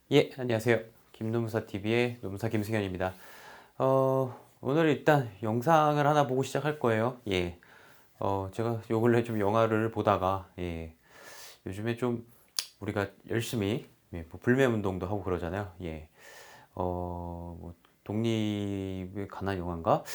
예, 안녕하세요. 김노무사TV의 노무사 김승현입니다. 오늘 일단 영상을 하나 보고 시작할 거예요. 예. 제가 요 근래 좀 영화를 보다가, 예. 요즘에 좀 우리가 열심히, 예, 뭐 불매운동도 하고 그러잖아요. 예. 뭐 독립에 관한 영화인가?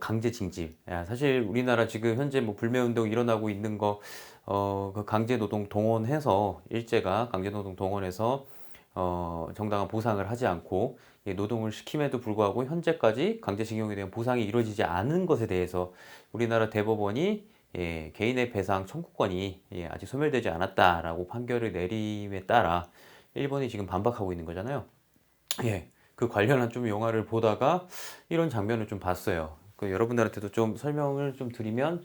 강제 징집. 야, 사실 우리나라 지금 현재 뭐 불매운동 일어나고 있는 거, 그 강제 노동 동원해서, 일제가 강제 노동 동원해서 정당한 보상을 하지 않고 노동을 시킴에도 불구하고 현재까지 강제징용에 대한 보상이 이루어지지 않은 것에 대해서 우리나라 대법원이 개인의 배상 청구권이 아직 소멸되지 않았다라고 판결을 내림에 따라 일본이 지금 반박하고 있는 거잖아요. 그 관련한 좀 영화를 보다가 이런 장면을 좀 봤어요. 여러분들한테도 좀 설명을 좀 드리면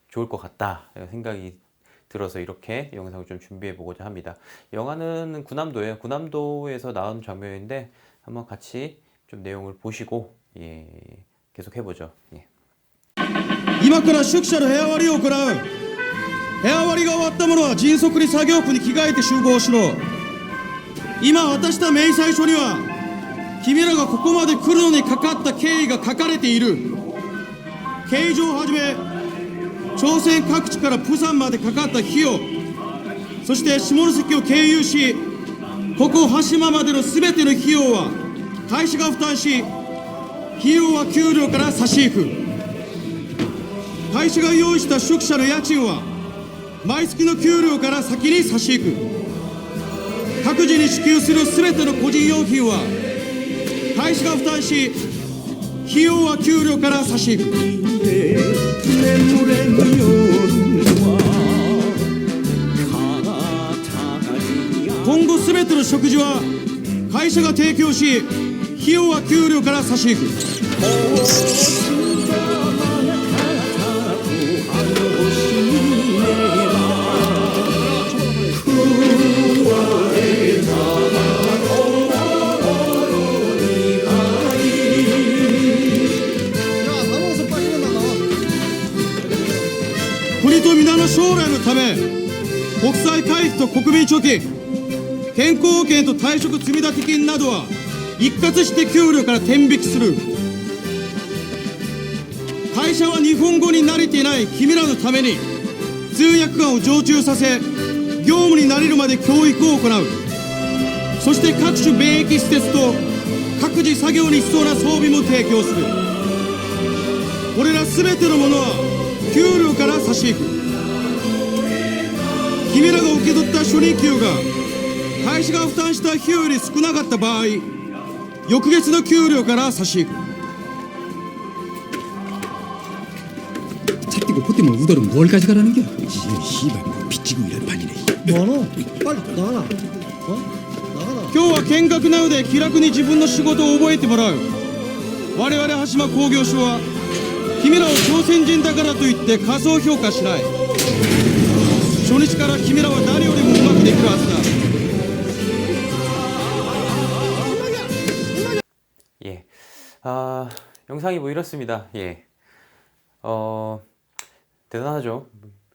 좋을 것 같다 생각이 들어서 이렇게 영상을 좀 준비해 보고자 합니다. 영화는 군함도예요. 군함도에서 나온 장면인데 한번 같이 좀 내용을 보시고 계속 해보죠. 朝鮮各地から釜山までかかった費用、そして下関を経由しここ羽島までのすべての費用は会社が負担し、費用は給料から差し引く。会社が用意した宿舎の家賃は毎月の給料から先に差し引く。各自に支給するすべての個人用品は会社が負担し、費用は給料から差し引く。今後すべての食事は会社が提供し、費用は給料から差し引く。国と皆の将来のため、国際回復と国民貯金、健康保険と退職積立金などは一括して給料から天引きする。会社は日本語に慣れていない君らのために通訳官を常駐させ、業務に慣れるまで教育を行う。そして各種免疫施設と各自作業に必要な装備も提供する。これら全てのものは給料から差し引く。君らが受け取った初任給が会社が負担した費用より少なかった場合、翌月の給料から差し引く。자꾸 그때 뭐 우도는 뭘 가져가라는 겨? 씨발 뭐 비치고 이런 판이네. 뭐노? 빨리 나가라. 나가라. 今日は見学なので気楽に自分の仕事を覚えてもらう。我々羽島工業所は君らを朝鮮人だからといって過小評価しない。初日から君らは誰よりもうまくできるはずだ。 영상이 뭐 이렇습니다. 대단하죠.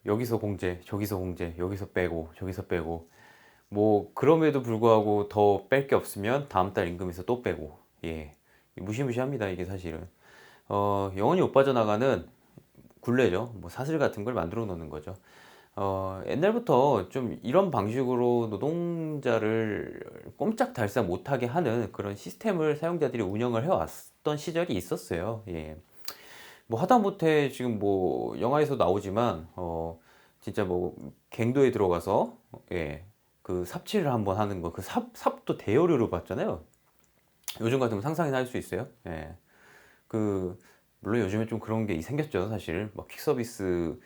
여기서 공제, 저기서 공제, 여기서 빼고, 저기서 빼고. 뭐, 그럼에도 불구하고 더 뺄 게 없으면 다음 달 임금에서 또 빼고. 무시무시합니다, 이게 사실은. 영원히 못 빠져나가는 굴레죠. 뭐 사슬 같은 걸 만들어 놓는 거죠. 옛날부터 좀 이런 방식으로 노동자를 꼼짝달싹 못하게 하는 그런 시스템을 사용자들이 운영을 해왔던 시절이 있었어요. 뭐 하다못해 지금 뭐 영화에서 나오지만 진짜 뭐 갱도에 들어가서 그 삽질을 한번 하는 거, 그 삽도 대여료로 받잖아요. 요즘 같으면 상상이나 할 수 있어요. 물론 요즘에 좀 그런 게 생겼죠, 사실. 막 퀵서비스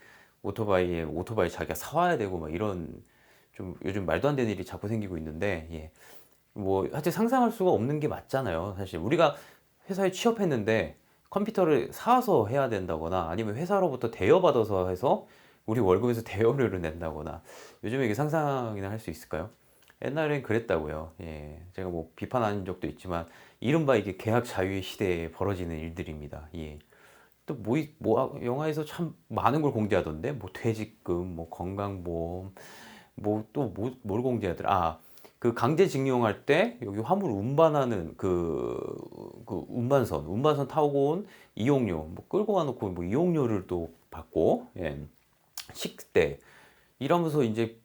오토바이에 오토바이 자기가 사와야 되고 막 이런 좀 요즘 말도 안 되는 일이 자꾸 생기고 있는데, 뭐 하여튼 상상할 수가 없는 게 맞잖아요. 사실 우리가 회사에 취업했는데 컴퓨터를 사와서 해야 된다거나 아니면 회사로부터 대여받아서 해서 우리 월급에서 대여료를 낸다거나, 요즘에 이게 상상이나 할 수 있을까요? 옛날엔 그랬다고요. 제가 뭐 비판한 적도 있지만 이른바 이게 계약 자유의 시대에 벌어지는 일들입니다. 또 영화에서 참 많은 걸 공개하던데, 뭐 퇴직금, 뭐 건강보험, 뭐 또 뭘 공개하더라. 그 강제징용할 때 여기 화물 운반하는 그 운반선 타고 온 이용료 뭐 끌고 가놓고 뭐 이용료를 또 받고 예. 식대 이러면서 이제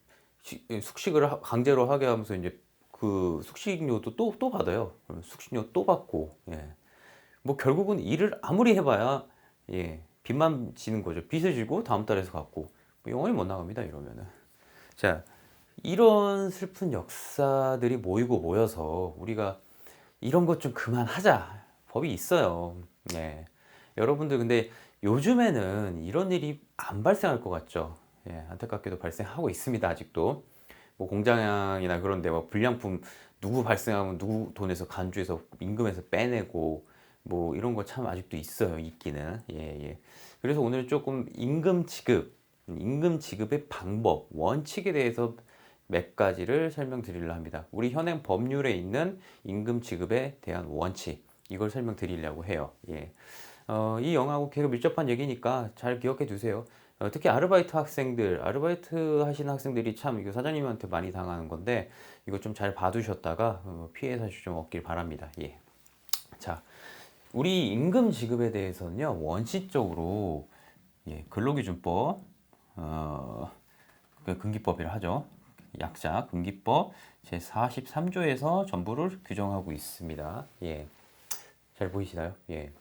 숙식을 강제로 하게 하면서 이제 그 숙식료도 또 받아요. 숙식료 또 받고 예. 뭐 결국은 일을 아무리 해봐야 예. 빚만 지는 거죠. 빚을 지고 다음 달에서 갚고 뭐 영원히 못 나갑니다. 이러면은 자 이런 슬픈 역사들이 모이고 모여서 우리가 이런 것 좀 그만하자 법이 있어요. 예. 여러분들 근데 요즘에는 이런 일이 안 발생할 것 같죠. 예. 안타깝게도 발생하고 있습니다. 아직도 뭐 공장이나 그런데 뭐 불량품 누구 발생하면 누구 돈에서 간주해서 임금에서 빼내고 뭐 이런 거 참 아직도 있어요. 있기는 예. 그래서 오늘 조금 임금 지급의 방법 원칙에 대해서 몇 가지를 설명드리려 합니다. 우리 현행 법률에 있는 임금 지급에 대한 원칙 이걸 설명드리려고 해요. 예. 이 영화하고 계속 밀접한 얘기니까 잘 기억해 두세요. 특히 아르바이트 하시는 학생들이 참 이거 사장님한테 많이 당하는 건데 이거 좀 잘 봐두셨다가 피해 사실 좀 없길 바랍니다. 예. 자, 우리 임금 지급에 대해서는요 원칙적으로 예, 근로기준법, 근기법이라 하죠. 약자 근기법 제 43조에서 전부를 규정하고 있습니다. 예, 잘 보이시나요? 예.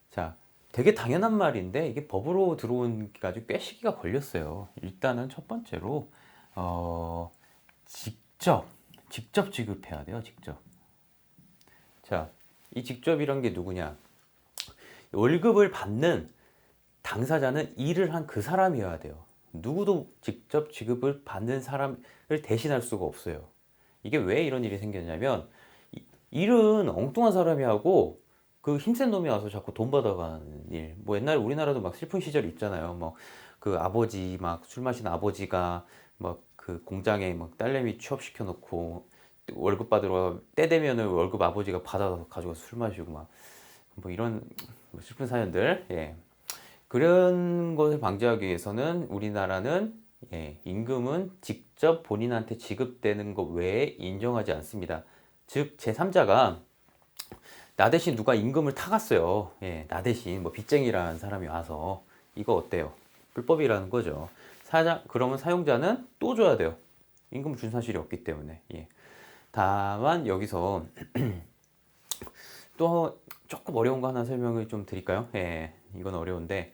자, 되게 당연한 말인데 이게 법으로 들어온기까지 꽤 시기가 걸렸어요. 일단은 첫 번째로 직접 지급해야 돼요. 직접. 자, 이 직접이란 게 누구냐? 월급을 받는 당사자는 일을 한 그 사람이어야 돼요. 누구도 직접 지급을 받는 사람을 대신할 수가 없어요. 이게 왜 이런 일이 생겼냐면 일은 엉뚱한 사람이 하고 그 힘센 놈이 와서 자꾸 돈 받아가는 일. 뭐 옛날에 우리나라도 막 슬픈 시절이 있잖아요. 뭐 그 아버지 막 술 마신 아버지가 막 그 공장에 막 딸내미 취업시켜 놓고 월급 받으러 때 되면은 월급 아버지가 받아서 가져가서 술 마시고 막 뭐 이런 슬픈 사연들. 예. 그런 것을 방지하기 위해서는 우리나라는 예, 임금은 직접 본인한테 지급되는 것 외에 인정하지 않습니다. 즉 제3자가 나 대신 누가 임금을 타갔어요. 예, 나 대신 뭐 빚쟁이라는 사람이 와서 이거 어때요? 불법이라는 거죠. 그러면 사용자는 또 줘야 돼요. 임금을 준 사실이 없기 때문에. 예. 다만 여기서 또 조금 어려운 거 하나 설명을 좀 드릴까요? 예, 이건 어려운데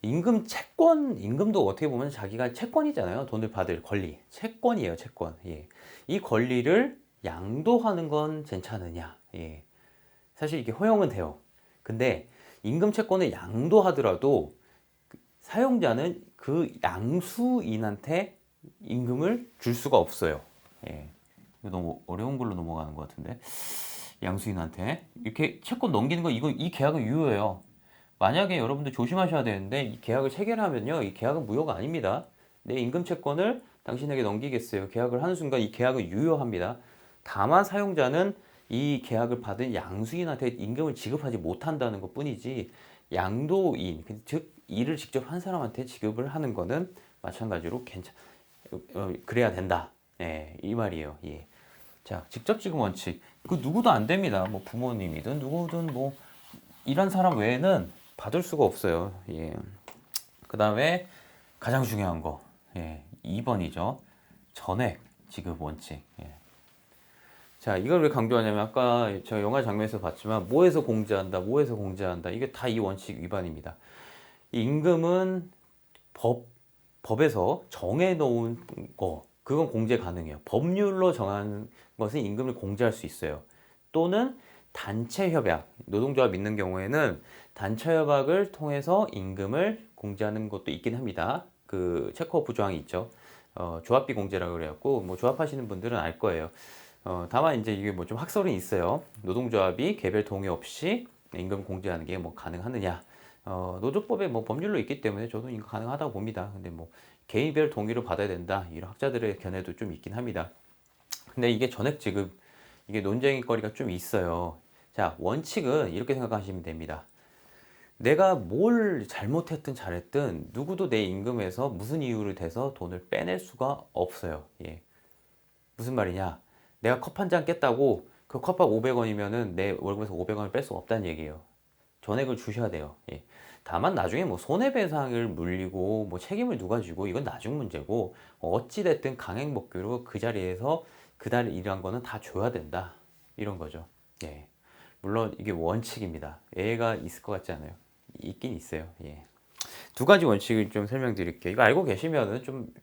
임금도 어떻게 보면 자기가 채권이잖아요. 돈을 받을 권리, 채권이에요, 채권. 예, 이 권리를 양도하는 건 괜찮으냐? 예, 사실 이게 허용은 돼요. 근데 임금 채권을 양도하더라도 사용자는 그 양수인한테 임금을 줄 수가 없어요. 예, 이거 너무 어려운 걸로 넘어가는 것 같은데. 양수인한테 이렇게 채권 넘기는 거 이 계약은 유효해요. 만약에 여러분들 조심하셔야 되는데 이 계약을 체결하면요 이 계약은 무효가 아닙니다. 내 임금 채권을 당신에게 넘기겠어요. 계약을 하는 순간 이 계약은 유효합니다. 다만 사용자는 이 계약을 받은 양수인한테 임금을 지급하지 못한다는 것 뿐이지 양도인 즉 일을 직접 한 사람한테 지급을 하는 거는 마찬가지로 그래야 된다. 예, 이 말이에요. 예. 자, 직접 지급 원칙. 그 누구도 안 됩니다. 뭐 부모님이든 누구든 뭐 일한 사람 외에는 받을 수가 없어요. 예. 그다음에 가장 중요한 거. 예. 2번이죠. 전액 지급 원칙. 예. 자, 이걸 왜 강조하냐면 아까 제가 영화 장면에서 봤지만 뭐에서 공제한다. 이게 다 이 원칙 위반입니다. 이 임금은 법에서 정해 놓은 거 그건 공제 가능해요. 법률로 정한 것은 임금을 공제할 수 있어요. 또는 단체 협약, 노동조합 있는 경우에는 단체 협약을 통해서 임금을 공제하는 것도 있긴 합니다. 그 체크오프 조항이 있죠. 조합비 공제라고 그래갖고 뭐 조합하시는 분들은 알 거예요. 다만 이제 이게 뭐 좀 학설은 있어요. 노동조합이 개별 동의 없이 임금 공제하는 게 뭐 가능하느냐? 노조법에 뭐 법률로 있기 때문에 저도 이거 가능하다고 봅니다. 근데 뭐 개인별 동의를 받아야 된다 이런 학자들의 견해도 좀 있긴 합니다. 근데 이게 전액 지급 이게 논쟁거리가 좀 있어요. 자, 원칙은 이렇게 생각하시면 됩니다. 내가 뭘 잘못했든 잘했든 누구도 내 임금에서 무슨 이유를 대서 돈을 빼낼 수가 없어요. 예. 무슨 말이냐? 내가 컵 한 잔 깼다고 그 컵밥 500원이면은 내 월급에서 500원을 뺄 수 없다는 얘기예요. 전액을 주셔야 돼요. 예. 다만 나중에 뭐 손해배상을 물리고 뭐 책임을 누가 지고 이건 나중 문제고 어찌됐든 강행복귀로 그 자리에서 그달 일한 거는 다 줘야 된다. 이런 거죠. 예. 물론 이게 원칙입니다. 예가 있을 것 같지 않아요? 있긴 있어요. 예. 두 가지 원칙을 좀 설명드릴게요. 이거 알고 계시면은 좀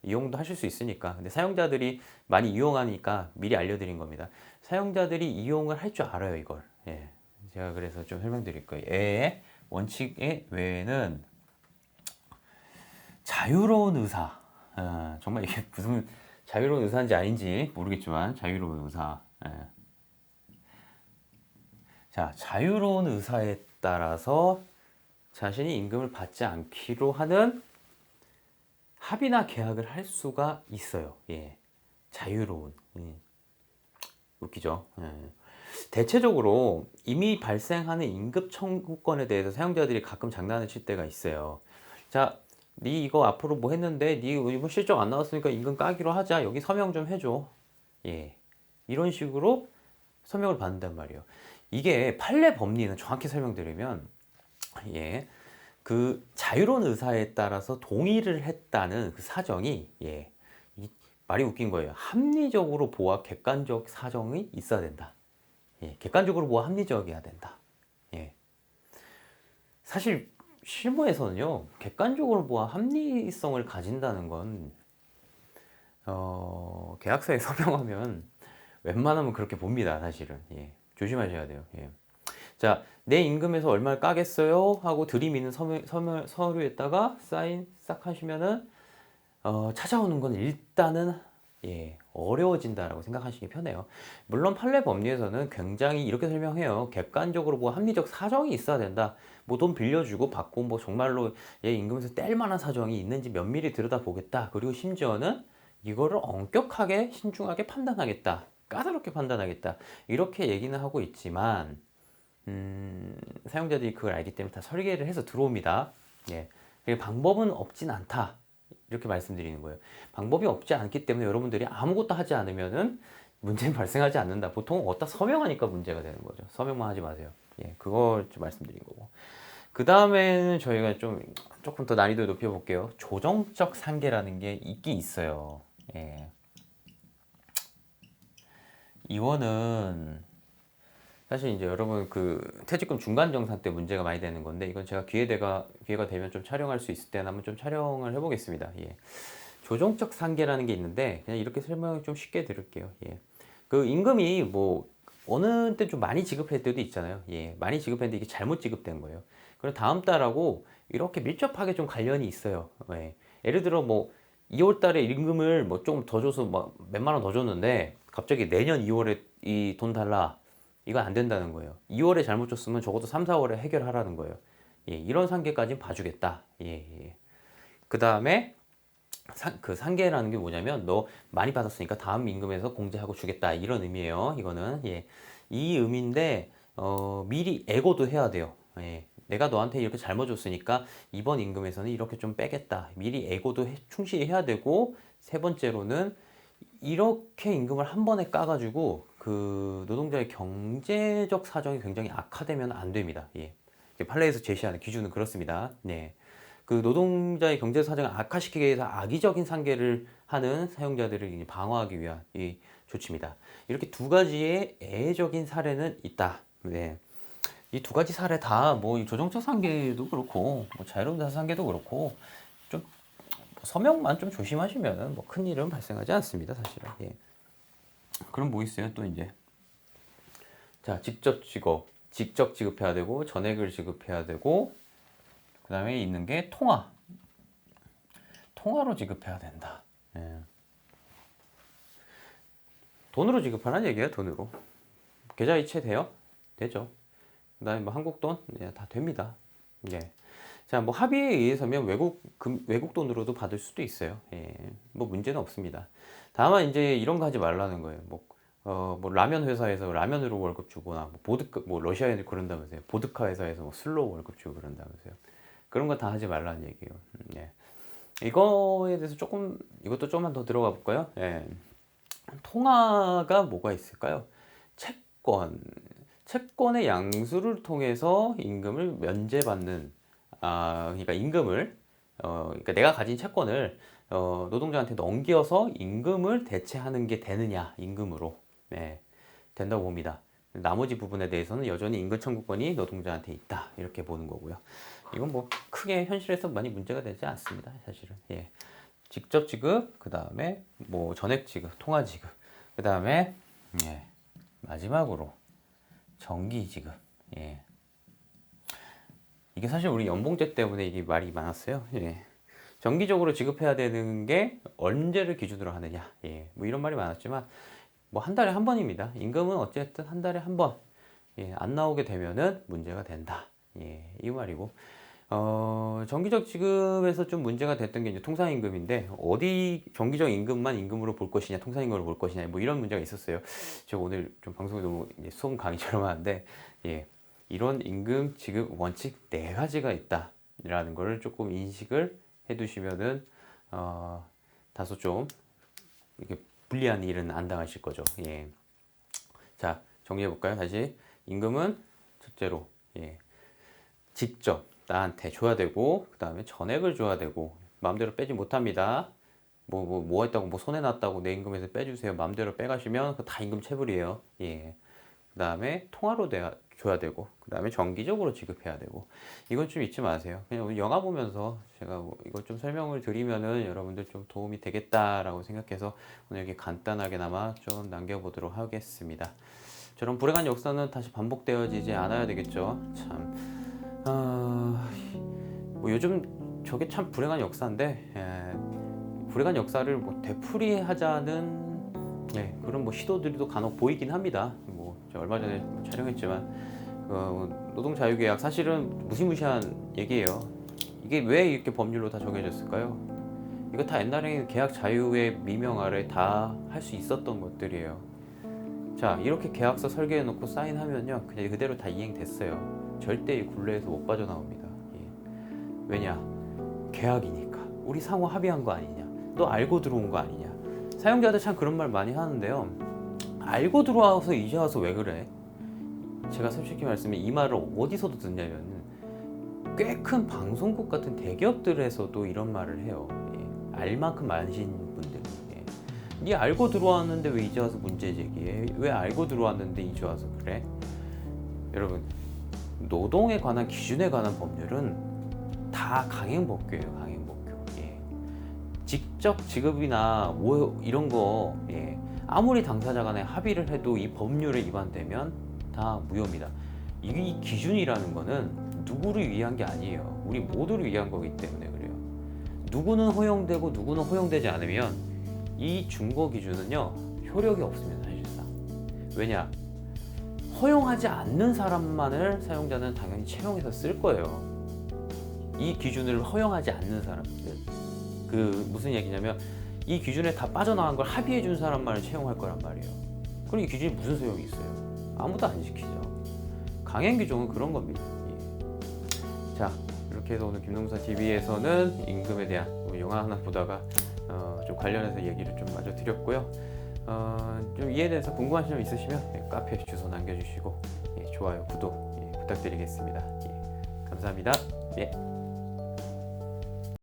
이용도 하실 수 있으니까. 근데 사용자들이 많이 이용하니까 미리 알려드린 겁니다. 사용자들이 이용을 할 줄 알아요, 이걸. 예. 제가 그래서 좀 설명드릴 거예요. 예의 원칙의 외에는 자유로운 의사. 정말 이게 무슨 자유로운 의사인지 아닌지 모르겠지만 자유로운 의사. 예. 자, 자유로운 의사에 따라서 자신이 임금을 받지 않기로 하는 합의나 계약을 할 수가 있어요. 예. 자유로운. 웃기죠? 예. 대체적으로 이미 발생하는 임금 청구권에 대해서 사용자들이 가끔 장난을 칠 때가 있어요. 자, 네 이거 앞으로 뭐 했는데 네 이거 실적 안 나왔으니까 임금 까기로 하자. 여기 서명 좀 해줘. 예. 이런 식으로 서명을 받는단 말이에요. 이게 판례 법리는 정확히 설명드리면 예. 그 자유로운 의사에 따라서 동의를 했다는 그 사정이 예. 이 말이 웃긴 거예요. 합리적으로 보아 객관적 사정이 있어야 된다. 예. 객관적으로 보아 합리적이어야 된다. 예. 사실 실무에서는요. 객관적으로 보아 합리성을 가진다는 건 계약서에 서명하면 웬만하면 그렇게 봅니다. 사실은. 예. 조심하셔야 돼요. 예. 자, 내 임금에서 얼마를 까겠어요? 하고 들이미는 서류에다가 사인 싹 하시면은 찾아오는 건 일단은 예, 어려워진다라고 생각하시기 편해요. 물론 판례 법리에서는 굉장히 이렇게 설명해요. 객관적으로 뭐 합리적 사정이 있어야 된다. 뭐 돈 빌려주고 받고 뭐 정말로 얘 임금에서 뗄 만한 사정이 있는지 면밀히 들여다보겠다. 그리고 심지어는 이거를 엄격하게 신중하게 판단하겠다. 까다롭게 판단하겠다. 이렇게 얘기는 하고 있지만 사용자들이 그걸 알기 때문에 다 설계를 해서 들어옵니다. 예. 방법은 없진 않다. 이렇게 말씀드리는 거예요. 방법이 없지 않기 때문에 여러분들이 아무것도 하지 않으면은 문제는 발생하지 않는다. 보통 어디다 서명하니까 문제가 되는 거죠. 서명만 하지 마세요. 예, 그걸 좀 말씀드린 거고. 그 다음에는 저희가 조금 더 난이도 높여볼게요. 조정적 상계라는 게 있긴 있어요. 예. 이거는 사실 이제 여러분 그 퇴직금 중간 정산 때 문제가 많이 되는 건데 이건 제가 기회가 되면 좀 촬영할 수 있을 때는 한번 좀 촬영을 해보겠습니다. 예. 조정적 상계라는 게 있는데 그냥 이렇게 설명을 좀 쉽게 드릴게요. 예. 그 임금이 뭐 어느 때 좀 많이 지급할 때도 있잖아요. 예. 많이 지급했는데 이게 잘못 지급된 거예요. 그럼 다음 달하고 이렇게 밀접하게 좀 관련이 있어요. 예. 예를 들어 뭐 2월 달에 임금을 뭐 좀 더 줘서 뭐 몇만 원 더 줬는데 갑자기 내년 2월에 이 돈 달라. 이건 안 된다는 거예요. 2월에 잘못 줬으면 적어도 3, 4월에 해결하라는 거예요. 예, 이런 상계까지는 봐주겠다. 예, 예. 그 다음에 그 상계라는 게 뭐냐면 너 많이 받았으니까 다음 임금에서 공제하고 주겠다. 이런 의미예요. 이거는 예, 이 의미인데 미리 애고도 해야 돼요. 예. 내가 너한테 이렇게 잘못 줬으니까 이번 임금에서는 이렇게 좀 빼겠다. 미리 애고도 충실히 해야 되고 세 번째로는 이렇게 임금을 한 번에 까가지고 그 노동자의 경제적 사정이 굉장히 악화되면 안 됩니다. 예. 판례에서 제시하는 기준은 그렇습니다. 네. 그 노동자의 경제 사정을 악화시키기 위해서 악의적인 상계를 하는 사용자들을 방어하기 위한 이 조치입니다. 이렇게 두 가지의 애적인 사례는 있다. 네. 이 두 가지 사례 다 뭐 조정적 상계도 그렇고 뭐 자유로운 상계도 그렇고 좀 서명만 좀 조심하시면 뭐 큰 일은 발생하지 않습니다, 사실은. 예. 그럼 뭐 있어요? 또 이제 자, 직접 지급해야 되고 전액을 지급해야 되고 그다음에 있는 게 통화로 지급해야 된다. 예. 돈으로 지급하라는 얘기예요, 돈으로. 계좌이체 돼요? 되죠. 그다음에 뭐 한국 돈, 예, 다 됩니다. 예. 자, 뭐 합의에 의해서면 외국 돈으로도 받을 수도 있어요. 예, 뭐 문제는 없습니다. 다만 이제 이런 거 하지 말라는 거예요. 뭐 라면 회사에서 라면으로 월급 주거나 뭐 러시아에 그런다면서요. 보드카 회사에서 뭐 술로 월급 주고 그런다면서요. 그런 거 다 하지 말라는 얘기예요. 예. 이거에 대해서 이것도 조금만 더 들어가 볼까요? 예. 통화가 뭐가 있을까요? 채권의 양수를 통해서 임금을 면제받는, 그러니까 임금을, 그러니까 내가 가진 채권을 노동자한테 넘겨서 임금을 대체하는 게 되느냐, 임금으로. 네, 된다고 봅니다. 나머지 부분에 대해서는 여전히 임금 청구권이 노동자한테 있다, 이렇게 보는 거고요. 이건 뭐 크게 현실에서 많이 문제가 되지 않습니다, 사실은. 예. 직접 지급, 그 다음에 뭐 전액 지급, 통화 지급, 그 다음에 예, 마지막으로 정기 지급. 예. 이게 사실 우리 연봉제 때문에 이게 말이 많았어요. 예. 정기적으로 지급해야 되는 게 언제를 기준으로 하느냐. 예. 뭐 이런 말이 많았지만 뭐 한 달에 한 번입니다. 임금은 어쨌든 한 달에 한 번. 예. 안 나오게 되면은 문제가 된다. 예. 이 말이고. 정기적 지급에서 좀 문제가 됐던 게 이제 통상임금인데, 어디 정기적 임금만 임금으로 볼 것이냐, 통상임금으로 볼 것이냐, 뭐 이런 문제가 있었어요. 제가 오늘 좀 방송이 너무 이제 수업 강의처럼 하는데, 예, 이런 임금 지급 원칙 4가지가 있다라는 거를 조금 인식을 해두시면은 다소 좀 이렇게 불리한 일은 안 당하실 거죠. 예. 자, 정리해 볼까요? 다시 임금은 첫째로 예, 직접 나한테 줘야 되고, 그 다음에 전액을 줘야 되고, 마음대로 빼지 못합니다. 뭐 했다고, 뭐 손해났다고 내 임금에서 빼주세요, 마음대로 빼가시면 그거 다 임금 체불이에요. 예. 그 다음에 통화로 줘야 되고, 그 다음에 정기적으로 지급해야 되고. 이건 좀 잊지 마세요. 그냥 오늘 영화 보면서 제가 뭐 이걸 좀 설명을 드리면은 여러분들 좀 도움이 되겠다라고 생각해서 오늘 여기 간단하게나마 좀 남겨보도록 하겠습니다. 저런 불행한 역사는 다시 반복되어지지 않아야 되겠죠. 참. 뭐 요즘 저게 참 불행한 역사인데, 불행한 역사를 뭐 되풀이하자는 그런 뭐 시도들도 간혹 보이긴 합니다. 뭐 제가 얼마 전에 촬영했지만 노동자유계약 사실은 무시무시한 얘기예요. 이게 왜 이렇게 법률로 다 정해졌을까요? 이거 다 옛날에 계약 자유의 미명 아래 다 할 수 있었던 것들이에요. 자, 이렇게 계약서 설계해 놓고 사인하면요, 그냥 그대로 다 이행됐어요. 절대 이 굴레에서 못 빠져나옵니다. 예. 왜냐? 계약이니까. 우리 상호 합의한 거 아니냐? 너 알고 들어온 거 아니냐? 사용자들 참 그런 말 많이 하는데요. 알고 들어와서 이제 와서 왜 그래? 제가 솔직히 말씀해, 이 말을 어디서도 듣냐면 꽤 큰 방송국 같은 대기업들에서도 이런 말을 해요. 예. 알 만큼 아신 분들. 예. 네 알고 들어왔는데 왜 이제 와서 문제 제기해? 왜 알고 들어왔는데 이제 와서 그래? 여러분, 노동에 관한 기준에 관한 법률은 다 강행법규예요. 강행법규. 예. 직접 지급이나 뭐 이런 거 아무리 당사자 간에 합의를 해도 이 법률에 위반되면 다 무효입니다. 이 기준이라는 거는 누구를 위한 게 아니에요. 우리 모두를 위한 거기 때문에 그래요. 누구는 허용되고 누구는 허용되지 않으면 이 준거 기준은요, 효력이 없습니다. 사실상. 왜냐? 허용하지 않는 사람만을 사용자는 당연히 채용해서 쓸 거예요. 이 기준을 허용하지 않는 사람들. 무슨 얘기냐면 이 기준에 다 빠져나간 걸 합의해 준 사람만을 채용할 거란 말이에요. 그럼 이 기준이 무슨 소용이 있어요? 아무도 안 지키죠. 강행 규정은 그런 겁니다. 예. 자, 이렇게 해서 오늘 김동사 TV에서는 임금에 대한 영화 하나 보다가 좀 관련해서 얘기를 좀 마저 드렸고요. 좀 이에 대해서 궁금하신 점 있으시면 카페 주소 남겨주시고 좋아요, 구독 부탁드리겠습니다. 감사합니다. 예.